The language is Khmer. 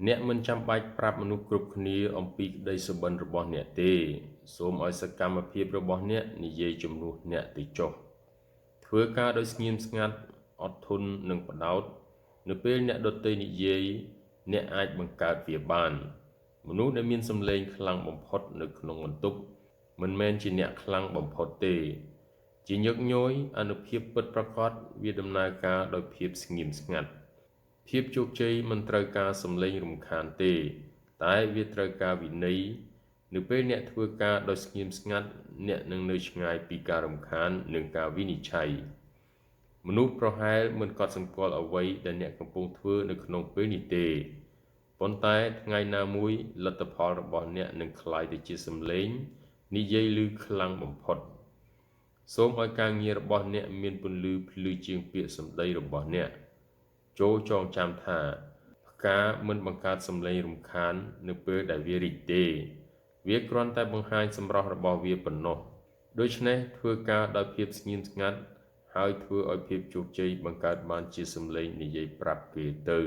អ្នកមិនចាំបាច់ប្រាប់មនុស្សគ្រប់គ្នាអំពីក្តីសុបិនរបស់អ្នកទេសូមឲ្យសកម្មភាពរបស់អ្នកនិយាយជំនួសអ្នកទៅចុះធ្វើការដោយស្ងៀមស្ងាត់អត់ធន់និងផ្ដោតនៅពេលអ្នកដទៃនិយាយអ្នកអាចបង្កើតវាបានមនុស្សដែលមានសម្លេងខ្លាំងបំផុតនៅក្នុងបន្ទប់មិនមែនជាអ្នកខ្លាំងបំផុតទេជាញឹកញយអានុភាពពិតប្រាកដវាដំណើរការដោយភាពស្ងៀមស្ងាត់ភាពជោគជ័យមិនត្រូវការសម្លេងរំខានទេតែវាត្រូវការវិន័យនៅពេលអ្នកធ្វើការដោយស្ងៀមស្ងាត់អ្នកនឹងនៅឆ្ងាយពីការរំខាននិងការវិនិច្ឆ័យមនុស្សប្រហែលមិនកត់សម្គាល់អ្វីដែលអ្នកកំពុងធ្វើនៅក្នុងពេលនេះទេប៉ុន្តែថ្ងៃណាមួយលទ្ធផលរបស់អ្នកនឹងក្លាយទៅជាសម្លេងនិយាយឮខ្លាំងបំផុតសូមឲ្យការងាររបស់អ្នកមានពន្លឺភ្លឺជាងពាក្យសម្ដីរបស់អ្នកចូលចងចាំថាផ្កាមិនបង្កើតសម្លេងរំខាននៅពេលដែលវារីកទេវាគ្រាន់តែបង្ហាញសម្រស់របស់វាប៉ុណ្ណោះដូច្នេះធ្វើការដោយភាពស្ងៀមស្ងាត់ហើយធ្វើឲ្យភាពជោគជ័យបង្កើតបានជាសម្លេងនិយាយប្រាប់គេទៅ